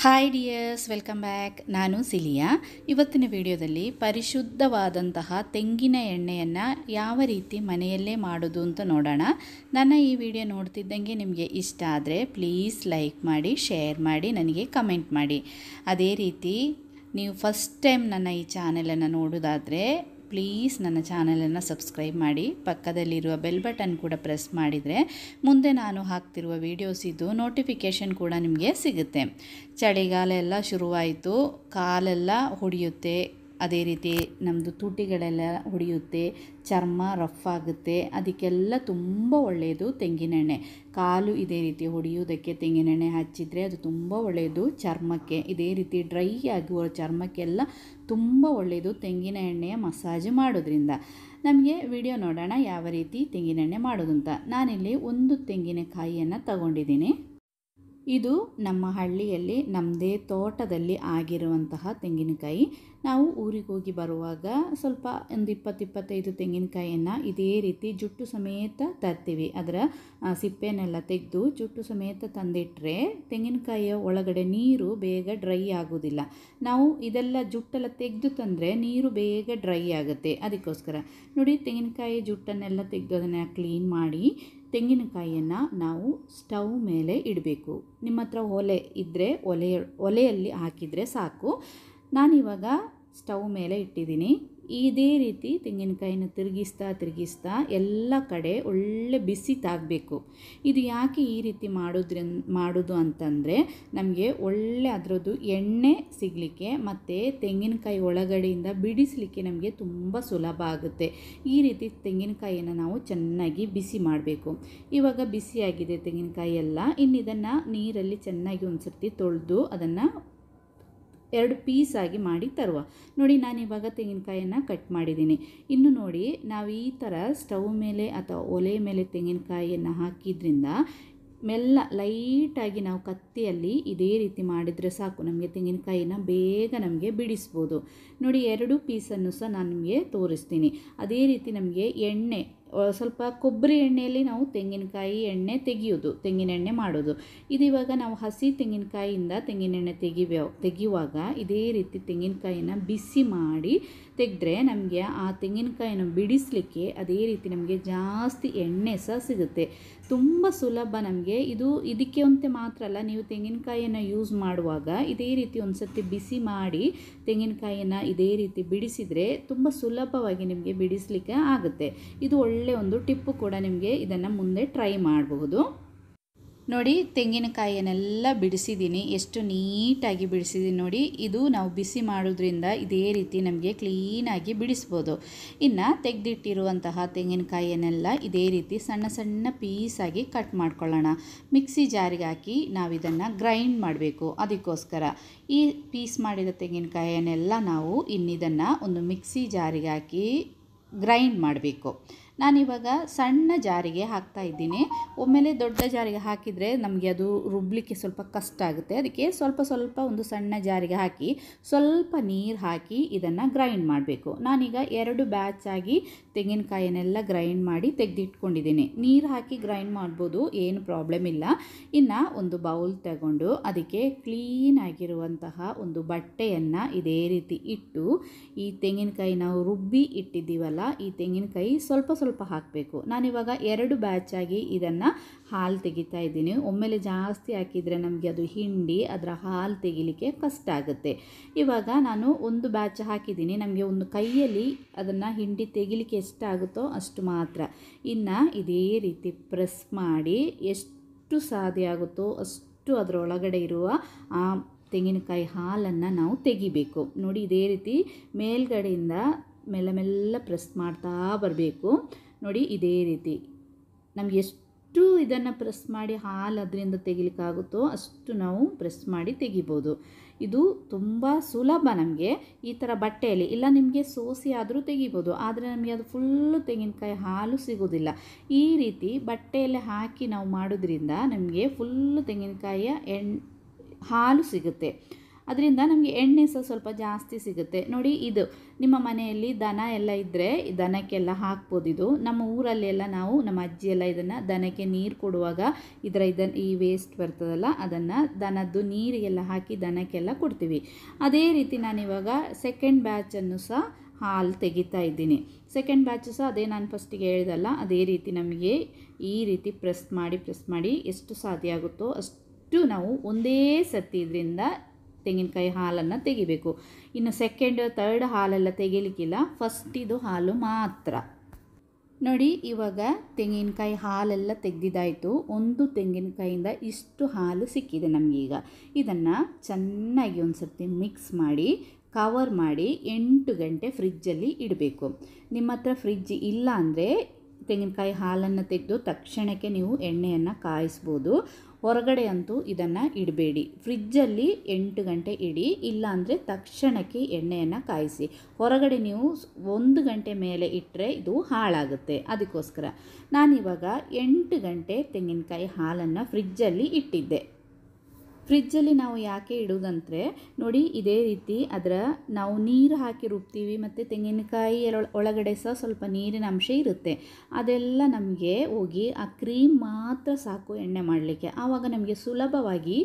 Hi dears, welcome back. ನಾನು cilia. ಇವತ್ತಿನ ವಿಡಿಯೋದಲ್ಲಿ ಪರಿಶುದ್ಧವಾದಂತಹ ತೆಂಗಿನ ಎಣ್ಣೆಯನ್ನು ಯಾವ ರೀತಿ ಮನೆಯಲ್ಲೇ ಮಾಡೋದು ಅಂತ ನೋಡೋಣ. ನನ್ನ ಈ ವಿಡಿಯೋ ನೋಡ್ತಿದ್ದಂಗೆ ನಿಮಗೆ ಇಷ್ಟ ಆದರೆ ಪ್ಲೀಸ್ ಲೈಕ್ ಮಾಡಿ, ಶೇರ್ ಮಾಡಿ, ನನಗೆ ಕಮೆಂಟ್ ಮಾಡಿ. ಅದೇ ರೀತಿ ನೀವು ಫಸ್ಟ್ ಟೈಮ್ ನನ್ನ ಈ ಚಾನಲನ್ನು ನೋಡೋದಾದರೆ ಪ್ಲೀಸ್ ನನ್ನ ಚಾನಲನ್ನು ಸಬ್ಸ್ಕ್ರೈಬ್ ಮಾಡಿ, ಪಕ್ಕದಲ್ಲಿರುವ ಬೆಲ್ ಬಟನ್ ಕೂಡ ಪ್ರೆಸ್ ಮಾಡಿದರೆ ಮುಂದೆ ನಾನು ಹಾಕ್ತಿರುವ ವೀಡಿಯೋಸಿದ್ದು ನೋಟಿಫಿಕೇಷನ್ ಕೂಡ ನಿಮಗೆ ಸಿಗುತ್ತೆ. ಚಳಿಗಾಲ ಎಲ್ಲ ಶುರುವಾಯಿತು, ಕಾಲೆಲ್ಲ ಹೊಡೆಯುತ್ತೆ, ಅದೇ ರೀತಿ ನಮ್ಮದು ತುಟಿಗಳೆಲ್ಲ ಹೊಡೆಯುತ್ತೆ, ಚರ್ಮ ರಫ್ ಆಗುತ್ತೆ. ಅದಕ್ಕೆಲ್ಲ ತುಂಬ ಒಳ್ಳೆಯದು ತೆಂಗಿನೆಣ್ಣೆ. ಕಾಲು ಇದೇ ರೀತಿ ಹೊಡೆಯುವುದಕ್ಕೆ ತೆಂಗಿನೆಣ್ಣೆ ಹಚ್ಚಿದರೆ ಅದು ತುಂಬ ಒಳ್ಳೆಯದು ಚರ್ಮಕ್ಕೆ. ಇದೇ ರೀತಿ ಡ್ರೈ ಆಗುವ ಚರ್ಮಕ್ಕೆಲ್ಲ ತುಂಬ ಒಳ್ಳೆಯದು ತೆಂಗಿನ ಎಣ್ಣೆಯ ಮಸಾಜ್ ಮಾಡೋದ್ರಿಂದ. ನಮಗೆ ವಿಡಿಯೋ ನೋಡೋಣ ಯಾವ ರೀತಿ ತೆಂಗಿನೆಣ್ಣೆ ಮಾಡೋದು ಅಂತ. ನಾನಿಲ್ಲಿ ಒಂದು ತೆಂಗಿನಕಾಯಿಯನ್ನು ತಗೊಂಡಿದ್ದೀನಿ. ಇದು ನಮ್ಮ ಹಳ್ಳಿಯಲ್ಲಿ ನಮ್ಮದೇ ತೋಟದಲ್ಲಿ ಆಗಿರುವಂತಹ ತೆಂಗಿನಕಾಯಿ. ನಾವು ಊರಿಗೆ ಹೋಗಿ ಬರುವಾಗ ಸ್ವಲ್ಪ ಒಂದು 20-25 ತೆಂಗಿನಕಾಯಿಯನ್ನು ಇದೇ ರೀತಿ ಜುಟ್ಟು ಸಮೇತ ತರ್ತೀವಿ. ಅದರ ಸಿಪ್ಪೆನೆಲ್ಲ ತೆಗೆದು ಜುಟ್ಟು ಸಮೇತ ತಂದಿಟ್ಟರೆ ತೆಂಗಿನಕಾಯಿಯ ಒಳಗಡೆ ನೀರು ಬೇಗ ಡ್ರೈ ಆಗೋದಿಲ್ಲ. ನಾವು ಇದೆಲ್ಲ ಜುಟ್ಟೆಲ್ಲ ತೆಗೆದು ತಂದರೆ ನೀರು ಬೇಗ ಡ್ರೈ ಆಗುತ್ತೆ. ಅದಕ್ಕೋಸ್ಕರ ನೋಡಿ, ತೆಂಗಿನಕಾಯಿ ಜುಟ್ಟನ್ನೆಲ್ಲ ತೆಗೆದು ಅದನ್ನು ಕ್ಲೀನ್ ಮಾಡಿ ತೆಂಗಿನಕಾಯಿಯನ್ನು ನಾವು ಸ್ಟವ್ ಮೇಲೆ ಇಡಬೇಕು. ನಿಮ್ಮ ಹತ್ರ ಒಲೆ ಇದ್ದರೆ ಒಲೆಯಲ್ಲಿ ಹಾಕಿದರೆ ಸಾಕು. ನಾನಿವಾಗ ಸ್ಟವ್ ಮೇಲೆ ಇಟ್ಟಿದ್ದೀನಿ. ಇದೇ ರೀತಿ ತೆಂಗಿನಕಾಯಿನ ತಿರುಗಿಸ್ತಾ ಎಲ್ಲ ಕಡೆ ಒಳ್ಳೆ ಬಿಸಿ ತಾಗಬೇಕು. ಇದು ಯಾಕೆ ಈ ರೀತಿ ಮಾಡೋದು ಅಂತಂದರೆ ನಮಗೆ ಒಳ್ಳೆ ಅದರದ್ದು ಎಣ್ಣೆ ಸಿಗಲಿಕ್ಕೆ ಮತ್ತು ತೆಂಗಿನಕಾಯಿ ಒಳಗಡೆಯಿಂದ ಬಿಡಿಸಲಿಕ್ಕೆ ನಮಗೆ ತುಂಬ ಸುಲಭ ಆಗುತ್ತೆ. ಈ ರೀತಿ ತೆಂಗಿನಕಾಯಿಯನ್ನು ನಾವು ಚೆನ್ನಾಗಿ ಬಿಸಿ ಮಾಡಬೇಕು. ಇವಾಗ ಬಿಸಿಯಾಗಿದೆ ತೆಂಗಿನಕಾಯಿ ಎಲ್ಲ. ಇನ್ನು ಇದನ್ನು ನೀರಲ್ಲಿ ಚೆನ್ನಾಗಿ ಒಂದು ಸರ್ತಿ ತೊಳೆದು ಅದನ್ನು 2 ಪೀಸಾಗಿ ಮಾಡಿ ತರುವ. ನೋಡಿ, ನಾನಿವಾಗ ತೆಂಗಿನಕಾಯಿಯನ್ನು ಕಟ್ ಮಾಡಿದ್ದೀನಿ. ಇನ್ನು ನೋಡಿ, ನಾವು ಈ ಥರ ಸ್ಟವ್ ಮೇಲೆ ಅಥವಾ ಒಲೆ ಮೇಲೆ ತೆಂಗಿನಕಾಯಿಯನ್ನು ಹಾಕಿದ್ರಿಂದ ಮೆಲ್ಲ ಲೈಟಾಗಿ ನಾವು ಕತ್ತಿಯಲ್ಲಿ ಇದೇ ರೀತಿ ಮಾಡಿದರೆ ಸಾಕು, ನಮಗೆ ತೆಂಗಿನಕಾಯಿನ ಬೇಗ ನಮಗೆ ಬಿಡಿಸ್ಬೋದು. ನೋಡಿ, 2 ಪೀಸನ್ನು ಸಹ ನಾನು ನಿಮಗೆ ತೋರಿಸ್ತೀನಿ. ಅದೇ ರೀತಿ ನಮಗೆ ಎಣ್ಣೆ ಸ್ವಲ್ಪ ಕೊಬ್ಬರಿ ಎಣ್ಣೆಯಲ್ಲಿ ನಾವು ತೆಂಗಿನಕಾಯಿ ಎಣ್ಣೆ ತೆಂಗಿನ ಎಣ್ಣೆ ಮಾಡೋದು. ಇದು ಇವಾಗ ನಾವು ಹಸಿ ತೆಂಗಿನಕಾಯಿಯಿಂದ ತೆಂಗಿನೆಣ್ಣೆ ತೆಗೆಯುವಾಗ ಇದೇ ರೀತಿ ತೆಂಗಿನಕಾಯಿನ ಬಿಸಿ ಮಾಡಿ ತೆಗೆದ್ರೆ ನಮಗೆ ಆ ತೆಂಗಿನಕಾಯಿನ ಬಿಡಿಸಲಿಕ್ಕೆ ಅದೇ ರೀತಿ ನಮಗೆ ಜಾಸ್ತಿ ಎಣ್ಣೆ ಸಹ ಸಿಗುತ್ತೆ. ತುಂಬ ಸುಲಭ ನಮಗೆ ಇದು. ಇದಕ್ಕೆ ಅಂತೆ ಮಾತ್ರ ಅಲ್ಲ, ನೀವು ತೆಂಗಿನಕಾಯಿಯನ್ನು ಯೂಸ್ ಮಾಡುವಾಗ ಇದೇ ರೀತಿ ಒಂದು ಸರ್ತಿ ಬಿಸಿ ಮಾಡಿ ತೆಂಗಿನಕಾಯಿಯನ್ನು ಇದೇ ರೀತಿ ಬಿಡಿಸಿದರೆ ತುಂಬ ಸುಲಭವಾಗಿ ನಿಮಗೆ ಬಿಡಿಸಲಿಕ್ಕೆ ಆಗುತ್ತೆ. ಇದು ಒಳ್ಳೆ ಒಂದು ಟಿಪ್ಪು ಕೂಡ. ನಿಮಗೆ ಇದನ್ನು ಮುಂದೆ ಟ್ರೈ ಮಾಡಬಹುದು. ನೋಡಿ, ತೆಂಗಿನಕಾಯಿಯನ್ನೆಲ್ಲ ಬಿಡಿಸಿದ್ದೀನಿ. ಎಷ್ಟು ನೀಟಾಗಿ ಬಿಡಿಸಿದ್ದೀನಿ ನೋಡಿ. ಇದು ನಾವು ಬಿಸಿ ಮಾಡೋದ್ರಿಂದ ಇದೇ ರೀತಿ ನಮಗೆ ಕ್ಲೀನಾಗಿ ಬಿಡಿಸ್ಬೋದು. ಇನ್ನು ತೆಗೆದಿಟ್ಟಿರುವಂತಹ ತೆಂಗಿನಕಾಯಿಯನ್ನೆಲ್ಲ ಇದೇ ರೀತಿ ಸಣ್ಣ ಸಣ್ಣ ಪೀಸಾಗಿ ಕಟ್ ಮಾಡ್ಕೊಳ್ಳೋಣ. ಮಿಕ್ಸಿ ಜಾರಿಗೆ ಹಾಕಿ ನಾವು ಇದನ್ನು ಗ್ರೈಂಡ್ ಮಾಡಬೇಕು. ಅದಕ್ಕೋಸ್ಕರ ಈ ಪೀಸ್ ಮಾಡಿದ ತೆಂಗಿನಕಾಯಿಯನ್ನೆಲ್ಲ ನಾವು ಇನ್ನಿದನ್ನು ಒಂದು ಮಿಕ್ಸಿ ಜಾರಿಗೆ ಹಾಕಿ ಗ್ರೈಂಡ್ ಮಾಡಬೇಕು. ನಾನಿವಾಗ ಸಣ್ಣ ಜಾರಿಗೆ ಹಾಕ್ತಾ ಇದ್ದೀನಿ. ಒಮ್ಮೆಲೆ ದೊಡ್ಡ ಜಾರಿಗೆ ಹಾಕಿದರೆ ನಮಗೆ ಅದು ರುಬ್ಬಲಿಕ್ಕೆ ಸ್ವಲ್ಪ ಕಷ್ಟ ಆಗುತ್ತೆ. ಅದಕ್ಕೆ ಸ್ವಲ್ಪ ಒಂದು ಸಣ್ಣ ಜಾರಿಗೆ ಹಾಕಿ ಸ್ವಲ್ಪ ನೀರು ಹಾಕಿ ಇದನ್ನು ಗ್ರೈಂಡ್ ಮಾಡಬೇಕು. ನಾನೀಗ 2 ಬ್ಯಾಚ್ ಆಗಿ ತೆಂಗಿನಕಾಯಿನೆಲ್ಲ ಗ್ರೈಂಡ್ ಮಾಡಿ ತೆಗೆದಿಟ್ಕೊಂಡಿದ್ದೀನಿ. ನೀರು ಹಾಕಿ ಗ್ರೈಂಡ್ ಮಾಡ್ಬೋದು, ಏನು ಪ್ರಾಬ್ಲಮ್ ಇಲ್ಲ. ಇನ್ನು ಒಂದು ಬೌಲ್ ತಗೊಂಡು ಅದಕ್ಕೆ ಕ್ಲೀನ್ ಆಗಿರುವಂತಹ ಒಂದು ಬಟ್ಟೆಯನ್ನು ಇದೇ ರೀತಿ ಇಟ್ಟು ಈ ತೆಂಗಿನಕಾಯಿ ನಾವು ರುಬ್ಬಿ ಇಟ್ಟಿದ್ದೀವಲ್ಲ, ಈ ತೆಂಗಿನಕಾಯಿ ಸ್ವಲ್ಪ ಹಾಕಬೇಕು. ನಾನಿವಾಗ 2 ಬ್ಯಾಚ್ ಆಗಿ ಇದನ್ನು ಹಾಲು ತೆಗಿತಾ ಇದ್ದೀನಿ. ಒಮ್ಮೆಲೆ ಜಾಸ್ತಿ ಹಾಕಿದರೆ ನಮಗೆ ಅದು ಹಿಂಡಿ ಅದರ ಹಾಲು ತೆಗಿಲಿಕ್ಕೆ ಕಷ್ಟ ಆಗುತ್ತೆ. ಇವಾಗ ನಾನು ಒಂದು ಬ್ಯಾಚ್ ಹಾಕಿದ್ದೀನಿ. ನಮಗೆ ಒಂದು ಕೈಯಲ್ಲಿ ಅದನ್ನು ಹಿಂಡಿ ತೆಗಿಲಿಕ್ಕೆ ಎಷ್ಟಾಗುತ್ತೋ ಅಷ್ಟು ಮಾತ್ರ. ಇನ್ನು ಇದೇ ರೀತಿ ಪ್ರೆಸ್ ಮಾಡಿ ಎಷ್ಟು ಸಾಧ್ಯ ಆಗುತ್ತೋ ಅಷ್ಟು ಅದರೊಳಗಡೆ ಇರುವ ಆ ತೆಂಗಿನಕಾಯಿ ಹಾಲನ್ನು ನಾವು ತೆಗಿಬೇಕು. ನೋಡಿ, ಇದೇ ರೀತಿ ಮೇಲ್ಗಡೆಯಿಂದ ಮೆಲ್ಲ ಪ್ರೆಸ್ ಮಾಡ್ತಾ ಬರಬೇಕು. ನೋಡಿ, ಇದೇ ರೀತಿ ನಮಗೆ ಎಷ್ಟು ಇದನ್ನು ಪ್ರೆಸ್ ಮಾಡಿ ಹಾಲು ಅದರಿಂದ ತೆಗಿಲಿಕ್ಕಾಗುತ್ತೋ ಅಷ್ಟು ನಾವು ಪ್ರೆಸ್ ಮಾಡಿ ತೆಗಿಬೋದು. ಇದು ತುಂಬ ಸುಲಭ. ನಮಗೆ ಈ ಥರ ಬಟ್ಟೆಯಲ್ಲಿ ಇಲ್ಲ, ನಿಮಗೆ ಸೋಸಿ ಆದರೂ ತೆಗಿಬೋದು, ಆದರೆ ನಮಗೆ ಅದು ಫುಲ್ಲು ತೆಂಗಿನಕಾಯಿ ಹಾಲು ಸಿಗೋದಿಲ್ಲ. ಈ ರೀತಿ ಬಟ್ಟೆಯಲ್ಲಿ ಹಾಕಿ ನಾವು ಮಾಡೋದ್ರಿಂದ ನಮಗೆ ಫುಲ್ಲು ತೆಂಗಿನಕಾಯಿಯ ಹಾಲು ಸಿಗುತ್ತೆ. ಅದರಿಂದ ನಮಗೆ ಎಣ್ಣೆ ಸಹ ಸ್ವಲ್ಪ ಜಾಸ್ತಿ ಸಿಗುತ್ತೆ. ನೋಡಿ, ಇದು ನಿಮ್ಮ ಮನೆಯಲ್ಲಿ ದನ ಎಲ್ಲ ಇದ್ದರೆ ದನಕ್ಕೆಲ್ಲ ಹಾಕ್ಬೋದು. ಇದು ನಮ್ಮ ಊರಲ್ಲೆಲ್ಲ ನಾವು ನಮ್ಮ ಅಜ್ಜಿ ಎಲ್ಲ ಇದನ್ನು ದನಕ್ಕೆ ನೀರು ಕೊಡುವಾಗ ಈ ವೇಸ್ಟ್ ಬರ್ತದಲ್ಲ ಅದನ್ನು ದನದ್ದು ನೀರಿಗೆಲ್ಲ ಹಾಕಿ ದನಕ್ಕೆಲ್ಲ ಕೊಡ್ತೀವಿ. ಅದೇ ರೀತಿ ನಾನಿವಾಗ ಸೆಕೆಂಡ್ ಬ್ಯಾಚನ್ನು ಸಹ ಹಾಲು ತೆಗಿತಾ ಇದ್ದೀನಿ. ಸೆಕೆಂಡ್ ಬ್ಯಾಚು ಸಹ ಅದೇ ನಾನು ಫಸ್ಟಿಗೆ ಹೇಳಿದಲ್ಲ, ಅದೇ ರೀತಿ ನಮಗೆ ಈ ರೀತಿ ಪ್ರೆಸ್ ಮಾಡಿ ಎಷ್ಟು ಸಾಧ್ಯ ಆಗುತ್ತೋ ಅಷ್ಟು ನಾವು ಒಂದೇ ಸತಿ ಇದರಿಂದ ತೆಂಗಿನಕಾಯಿ ಹಾಲನ್ನು ತೆಗಿಬೇಕು. ಇನ್ನು ಸೆಕೆಂಡ್ ಥರ್ಡ್ ಹಾಲೆಲ್ಲ ತೆಗಿಲಿಕ್ಕಿಲ್ಲ, ಫಸ್ಟಿದು ಹಾಲು ಮಾತ್ರ. ನೋಡಿ, ಇವಾಗ ತೆಂಗಿನಕಾಯಿ ಹಾಲೆಲ್ಲ ತೆಗೆದಿದ್ದಾಯಿತು. ಒಂದು ತೆಂಗಿನಕಾಯಿಂದ ಇಷ್ಟು ಹಾಲು ಸಿಕ್ಕಿದೆ ನಮಗೀಗ. ಇದನ್ನು ಚೆನ್ನಾಗಿ ಒಂದು ಸರ್ತಿ ಮಿಕ್ಸ್ ಮಾಡಿ ಕವರ್ ಮಾಡಿ 8 ಗಂಟೆ ಫ್ರಿಜ್ಜಲ್ಲಿ ಇಡಬೇಕು. ನಿಮ್ಮ ಹತ್ರ ಫ್ರಿಜ್ ಇಲ್ಲ ಅಂದರೆ ತೆಂಗಿನಕಾಯಿ ಹಾಲನ್ನು ತೆಗೆದು ತಕ್ಷಣಕ್ಕೆ ನೀವು ಎಣ್ಣೆಯನ್ನು ಕಾಯಿಸ್ಬೋದು. ಹೊರಗಡೆ ಅಂತೂ ಇದನ್ನು ಇಡಬೇಡಿ. ಫ್ರಿಜ್ಜಲ್ಲಿ 8 ಗಂಟೆ ಇಡಿ, ಇಲ್ಲಾಂದರೆ ತಕ್ಷಣಕ್ಕೆ ಎಣ್ಣೆಯನ್ನು ಕಾಯಿಸಿ. ಹೊರಗಡೆ ನೀವು 1 ಗಂಟೆ ಮೇಲೆ ಇಟ್ಟರೆ ಇದು ಹಾಳಾಗುತ್ತೆ. ಅದಕ್ಕೋಸ್ಕರ ನಾನಿವಾಗ 8 ಗಂಟೆ ತೆಂಗಿನಕಾಯಿ ಹಾಲನ್ನು ಫ್ರಿಜ್ಜಲ್ಲಿ ಇಟ್ಟಿದ್ದೆ. ಫ್ರಿಜ್ಜಲ್ಲಿ ನಾವು ಯಾಕೆ ಇಡೋದಂದರೆ ನೋಡಿ, ಇದೇ ರೀತಿ ನಾವು ನೀರು ಹಾಕಿ ರುಬ್ತೀವಿ ಮತ್ತು ತೆಂಗಿನಕಾಯಿ ಒಳಗಡೆ ಸಹ ಸ್ವಲ್ಪ ನೀರಿನ ಅಂಶ ಇರುತ್ತೆ. ಅದೆಲ್ಲ ನಮಗೆ ಹೋಗಿ ಆ ಕ್ರೀಮ್ ಮಾತ್ರ ಸಾಕು ಎಣ್ಣೆ ಮಾಡಲಿಕ್ಕೆ. ಆವಾಗ ನಮಗೆ ಸುಲಭವಾಗಿ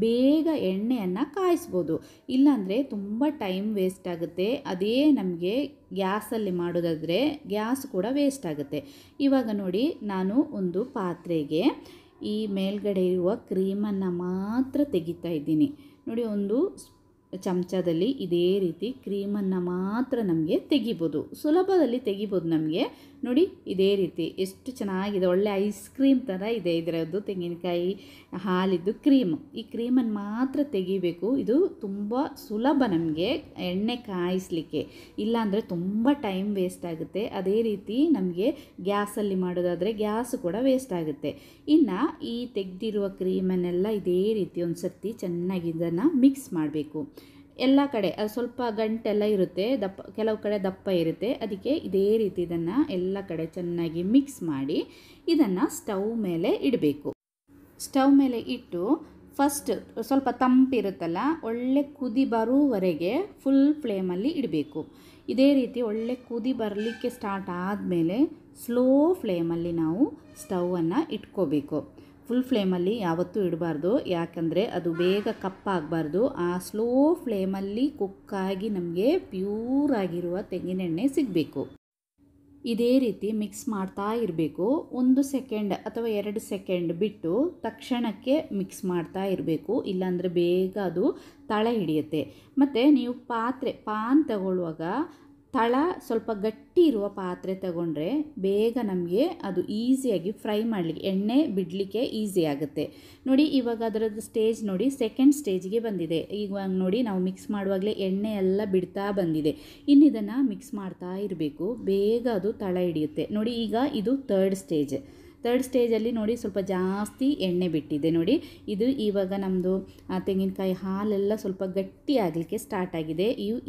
ಬೇಗ ಎಣ್ಣೆಯನ್ನು ಕಾಯಿಸ್ಬೋದು. ಇಲ್ಲಾಂದರೆ ತುಂಬ ಟೈಮ್ ವೇಸ್ಟ್ ಆಗುತ್ತೆ. ಅದೇ ನಮಗೆ ಗ್ಯಾಸಲ್ಲಿ ಮಾಡೋದಾದರೆ ಗ್ಯಾಸ್ ಕೂಡ ವೇಸ್ಟ್ ಆಗುತ್ತೆ. ಇವಾಗ ನೋಡಿ, ನಾನು ಒಂದು ಪಾತ್ರೆಗೆ ಈ ಮೇಲ್ಗಡೆ ಇರುವ ಕ್ರೀಮನ್ನು ಮಾತ್ರ ತೆಗಿತಾ ಇದ್ದೀನಿ. ನೋಡಿ, ಒಂದು ಚಮಚದಲ್ಲಿ ಇದೇ ರೀತಿ ಕ್ರೀಮನ್ನು ಮಾತ್ರ ನಮಗೆ ತೆಗಿಬೋದು. ಸುಲಭದಲ್ಲಿ ತೆಗಿಬೋದು ನಮಗೆ. ನೋಡಿ, ಇದೇ ರೀತಿ ಎಷ್ಟು ಚೆನ್ನಾಗಿದೆ, ಒಳ್ಳೆ ಐಸ್ ಕ್ರೀಮ್ ಥರ ಇದೆ ಇದರದ್ದು ತೆಂಗಿನಕಾಯಿ ಹಾಲಿದ್ದು ಕ್ರೀಮ್. ಈ ಕ್ರೀಮನ್ನು ಮಾತ್ರ ತೆಗಿಬೇಕು. ಇದು ತುಂಬ ಸುಲಭ ನಮಗೆ ಎಣ್ಣೆ ಕಾಯಿಸಲಿಕ್ಕೆ. ಇಲ್ಲಾಂದರೆ ತುಂಬ ಟೈಮ್ ವೇಸ್ಟ್ ಆಗುತ್ತೆ. ಅದೇ ರೀತಿ ನಮಗೆ ಗ್ಯಾಸಲ್ಲಿ ಮಾಡೋದಾದರೆ ಗ್ಯಾಸ್ ಕೂಡ ವೇಸ್ಟ್ ಆಗುತ್ತೆ. ಇನ್ನು ಈ ತೆಗೆದಿರುವ ಕ್ರೀಮನ್ನೆಲ್ಲ ಇದೇ ರೀತಿ ಒಂದು ಸರ್ತಿ ಚೆನ್ನಾಗಿ ಇದನ್ನು ಮಿಕ್ಸ್ ಮಾಡಬೇಕು. ಎಲ್ಲ ಕಡೆ ಅದು ಸ್ವಲ್ಪ ಗಂಟೆಲ್ಲ ಇರುತ್ತೆ, ಕೆಲವು ಕಡೆ ದಪ್ಪ ಇರುತ್ತೆ. ಅದಕ್ಕೆ ಇದೇ ರೀತಿ ಇದನ್ನು ಎಲ್ಲ ಕಡೆ ಚೆನ್ನಾಗಿ ಮಿಕ್ಸ್ ಮಾಡಿ ಇದನ್ನು ಸ್ಟವ್ ಮೇಲೆ ಇಡಬೇಕು. ಸ್ಟವ್ ಮೇಲೆ ಇಟ್ಟು ಫಸ್ಟ್ ಸ್ವಲ್ಪ ತಂಪಿರುತ್ತಲ್ಲ, ಒಳ್ಳೆ ಕುದಿ ಬರುವವರೆಗೆ ಫುಲ್ ಫ್ಲೇಮಲ್ಲಿ ಇಡಬೇಕು. ಇದೇ ರೀತಿ ಒಳ್ಳೆ ಕುದಿ ಬರಲಿಕ್ಕೆ ಸ್ಟಾರ್ಟ್ ಆದಮೇಲೆ ಸ್ಲೋ ಫ್ಲೇಮಲ್ಲಿ ನಾವು ಸ್ಟವನ್ನು ಇಟ್ಕೋಬೇಕು. ಫುಲ್ ಫ್ಲೇಮಲ್ಲಿ ಯಾವತ್ತೂ ಇಡಬಾರ್ದು, ಯಾಕಂದರೆ ಅದು ಬೇಗ ಕಪ್ಪಾಗಬಾರ್ದು. ಆ ಸ್ಲೋ ಫ್ಲೇಮಲ್ಲಿ ಕುಕ್ಕಾಗಿ ನಮಗೆ ಪ್ಯೂರ್ ಆಗಿರುವ ತೆಂಗಿನೆಣ್ಣೆ ಸಿಗಬೇಕು. ಇದೇ ರೀತಿ ಮಿಕ್ಸ್ ಮಾಡ್ತಾ ಇರಬೇಕು. 1 ಸೆಕೆಂಡ್ ಅಥವಾ 2 ಸೆಕೆಂಡ್ ಬಿಟ್ಟು ತಕ್ಷಣಕ್ಕೆ ಮಿಕ್ಸ್ ಮಾಡ್ತಾ ಇರಬೇಕು. ಇಲ್ಲಾಂದರೆ ಬೇಗ ಅದು ತಳ ಹಿಡಿಯುತ್ತೆ. ಮತ್ತು ನೀವು ಪಾನ್ ತಗೊಳ್ಳುವಾಗ ತಳ ಸ್ವಲ್ಪ ಗಟ್ಟಿ ಇರುವ ಪಾತ್ರೆ ತಗೊಂಡ್ರೆ ಬೇಗ ನಮಗೆ ಅದು ಈಸಿಯಾಗಿ ಫ್ರೈ ಮಾಡಲಿಕ್ಕೆ, ಎಣ್ಣೆ ಬಿಡಲಿಕ್ಕೆ ಈಸಿ ಆಗುತ್ತೆ. ನೋಡಿ, ಇವಾಗ ಅದರದ್ದು ಸ್ಟೇಜ್ ನೋಡಿ, ಸೆಕೆಂಡ್ ಸ್ಟೇಜ್ಗೆ ಬಂದಿದೆ. ಇವಾಗ ನೋಡಿ, ನಾವು ಮಿಕ್ಸ್ ಮಾಡುವಾಗಲೇ ಎಣ್ಣೆ ಎಲ್ಲ ಬಿಡ್ತಾ ಬಂದಿದೆ. ಇನ್ನು ಇದನ್ನು ಮಿಕ್ಸ್ ಮಾಡ್ತಾ ಇರಬೇಕು, ಬೇಗ ಅದು ತಳ ಹಿಡಿಯುತ್ತೆ. ನೋಡಿ, ಈಗ ಇದು ಥರ್ಡ್ ಸ್ಟೇಜಲ್ಲಿ ನೋಡಿ ಸ್ವಲ್ಪ ಜಾಸ್ತಿ ಎಣ್ಣೆ ಬಿಟ್ಟಿದೆ. ನೋಡಿ, ಇದು ಇವಾಗ ನಮ್ಮದು ತೆಂಗಿನಕಾಯಿ ಹಾಲೆಲ್ಲ ಸ್ವಲ್ಪ ಗಟ್ಟಿ ಆಗಲಿಕ್ಕೆ ಸ್ಟಾರ್ಟ್ ಆಗಿದೆ.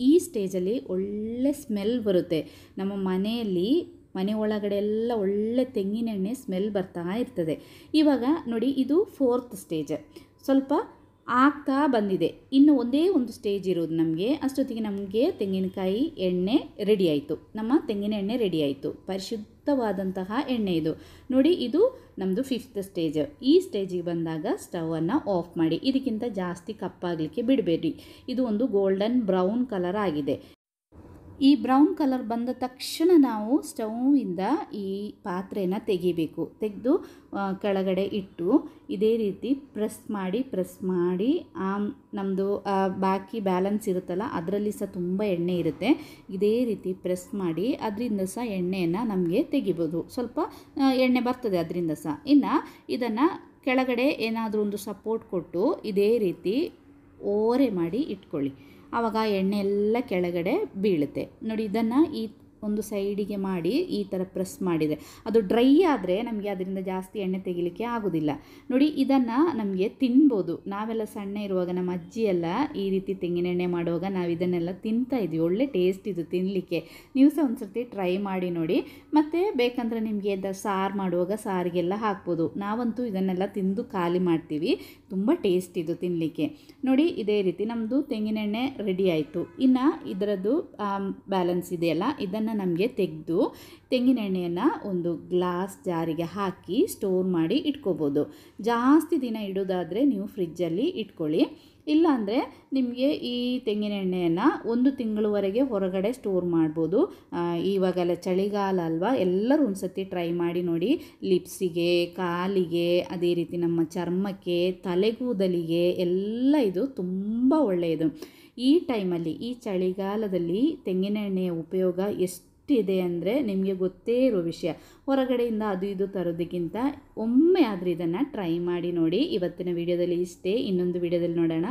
ಈ ಸ್ಟೇಜಲ್ಲಿ ಒಳ್ಳೆ ಸ್ಮೆಲ್ ಬರುತ್ತೆ. ನಮ್ಮ ಮನೆ ಒಳಗಡೆ ಎಲ್ಲ ಒಳ್ಳೆ ತೆಂಗಿನೆಣ್ಣೆ ಸ್ಮೆಲ್ ಬರ್ತಾ ಇರ್ತದೆ. ಇವಾಗ ನೋಡಿ, ಇದು 4th ಸ್ಟೇಜ್ ಸ್ವಲ್ಪ ಆಗ್ತಾ ಬಂದಿದೆ. ಇನ್ನು ಒಂದೇ ಒಂದು ಸ್ಟೇಜ್ ಇರೋದು ನಮಗೆ. ಅಷ್ಟೊತ್ತಿಗೆ ನಮಗೆ ತೆಂಗಿನಕಾಯಿ ಎಣ್ಣೆ ರೆಡಿ ಆಯಿತು. ನಮ್ಮ ತೆಂಗಿನ ಎಣ್ಣೆ ರೆಡಿ ಆಯಿತು. ಪರಿಶುದ್ಧವಾದಂತಹ ಎಣ್ಣೆ ಇದು. ನೋಡಿ, ಇದು ನಮ್ಮದು 5th ಸ್ಟೇಜ್. ಈ ಸ್ಟೇಜಿಗೆ ಬಂದಾಗ ಸ್ಟವನ್ನು ಆಫ್ ಮಾಡಿ. ಇದಕ್ಕಿಂತ ಜಾಸ್ತಿ ಕಪ್ಪಾಗಲಿಕ್ಕೆ ಬಿಡಬೇಡಿ. ಇದು ಒಂದು ಗೋಲ್ಡನ್ ಬ್ರೌನ್ ಕಲರ್ ಆಗಿದೆ. ಈ ಬ್ರೌನ್ ಕಲರ್ ಬಂದ ತಕ್ಷಣ ನಾವು ಸ್ಟವ್ವಿಂದ ಈ ಪಾತ್ರೆನ ತೆಗಿಬೇಕು. ತೆಗೆದು ಕೆಳಗಡೆ ಇಟ್ಟು ಇದೇ ರೀತಿ ಪ್ರೆಸ್ ಮಾಡಿ ನಮ್ಮದು ಬಾಕಿ ಬ್ಯಾಲೆನ್ಸ್ ಇರುತ್ತಲ್ಲ ಅದರಲ್ಲಿ ಸಹ ತುಂಬ ಎಣ್ಣೆ ಇರುತ್ತೆ. ಇದೇ ರೀತಿ ಪ್ರೆಸ್ ಮಾಡಿ ಅದರಿಂದ ಸಹ ಎಣ್ಣೆಯನ್ನು ನಮಗೆ ತೆಗಿಬೋದು. ಸ್ವಲ್ಪ ಎಣ್ಣೆ ಬರ್ತದೆ ಅದರಿಂದ ಸಹ. ಇನ್ನು ಇದನ್ನು ಕೆಳಗಡೆ ಏನಾದರೂ ಒಂದು ಸಪೋರ್ಟ್ ಕೊಟ್ಟು ಇದೇ ರೀತಿ ಓರೆ ಮಾಡಿ ಇಟ್ಕೊಳ್ಳಿ. ಆವಾಗ ಎಣ್ಣೆ ಎಲ್ಲ ಕೆಳಗಡೆ ಬೀಳುತ್ತೆ. ನೋಡಿ, ಇದನ್ನು ಈ ಒಂದು ಸೈಡಿಗೆ ಮಾಡಿ ಈ ಥರ ಪ್ರೆಸ್ ಮಾಡಿದರೆ ಅದು ಡ್ರೈ ಆದರೆ ನಮಗೆ ಅದರಿಂದ ಜಾಸ್ತಿ ಎಣ್ಣೆ ತೆಗಿಲಿಕ್ಕೆ ಆಗೋದಿಲ್ಲ ನೋಡಿ. ಇದನ್ನು ನಮಗೆ ತಿನ್ಬೋದು. ನಾವೆಲ್ಲ ಸಣ್ಣ ಇರುವಾಗ ನಮ್ಮ ಅಜ್ಜಿ ಎಲ್ಲ ಈ ರೀತಿ ತೆಂಗಿನೆಣ್ಣೆ ಮಾಡುವಾಗ ನಾವು ಇದನ್ನೆಲ್ಲ ತಿಂತಾ ಇದ್ವಿ. ಒಳ್ಳೆ ಟೇಸ್ಟ್ ಇದು ತಿನ್ನಲಿಕ್ಕೆ. ನೀವು ಸಹ ಒಂದು ಸರ್ತಿ ಟ್ರೈ ಮಾಡಿ ನೋಡಿ. ಮತ್ತು ಬೇಕಂದರೆ ನಿಮಗೆ ಸಾರು ಮಾಡುವಾಗ ಸಾರಿಗೆಲ್ಲ ಹಾಕ್ಬೋದು. ನಾವಂತೂ ಇದನ್ನೆಲ್ಲ ತಿಂದು ಖಾಲಿ ಮಾಡ್ತೀವಿ. ತುಂಬ ಟೇಸ್ಟ್ ಇದು ತಿನ್ನಲಿಕ್ಕೆ. ನೋಡಿ ಇದೇ ರೀತಿ ನಮ್ಮದು ತೆಂಗಿನೆಣ್ಣೆ ರೆಡಿ ಆಯಿತು. ಇನ್ನು ಇದರದ್ದು ಬ್ಯಾಲೆನ್ಸ್ ಇದೆಯಲ್ಲ, ಇದನ್ನು ನಮಗೆ ತೆಗೆದು ತೆಂಗಿನೆಣ್ಣೆಯನ್ನು ಒಂದು ಗ್ಲಾಸ್ ಜಾರಿಗೆ ಹಾಕಿ ಸ್ಟೋರ್ ಮಾಡಿ ಇಟ್ಕೋಬೋದು. ಜಾಸ್ತಿ ದಿನ ಇಡೋದಾದರೆ ನೀವು ಫ್ರಿಜ್ಜಲ್ಲಿ ಇಟ್ಕೊಳ್ಳಿ. ಇಲ್ಲಾಂದರೆ ನಿಮಗೆ ಈ ತೆಂಗಿನೆಣ್ಣೆಯನ್ನು 1 ತಿಂಗಳವರೆಗೆ ಹೊರಗಡೆ ಸ್ಟೋರ್ ಮಾಡ್ಬೋದು. ಇವಾಗೆಲ್ಲ ಚಳಿಗಾಲ ಅಲ್ವಾ, ಎಲ್ಲರೂ ಒಂದು ಸತಿ ಟ್ರೈ ಮಾಡಿ ನೋಡಿ. ಲಿಪ್ಸಿಗೆ, ಕಾಲಿಗೆ, ಅದೇ ರೀತಿ ನಮ್ಮ ಚರ್ಮಕ್ಕೆ, ತಲೆಗೂದಲಿಗೆ ಎಲ್ಲ ಇದು ತುಂಬ ಒಳ್ಳೆಯದು. ಈ ಟೈಮಲ್ಲಿ, ಈ ಚಳಿಗಾಲದಲ್ಲಿ ತೆಂಗಿನೆಣ್ಣೆಯ ಉಪಯೋಗ ಎಷ್ಟಿದೆ ಅಂದರೆ ನಿಮಗೆ ಗೊತ್ತೇ ಇರೋ ವಿಷಯ. ಹೊರಗಡೆಯಿಂದ ಅದು ಇದು ತರೋದಕ್ಕಿಂತ ಒಮ್ಮೆ ಆದರೂ ಇದನ್ನು ಟ್ರೈ ಮಾಡಿ ನೋಡಿ. ಇವತ್ತಿನ ವಿಡಿಯೋದಲ್ಲಿ ಇಷ್ಟೇ. ಇನ್ನೊಂದು ವಿಡಿಯೋದಲ್ಲಿ ನೋಡೋಣ.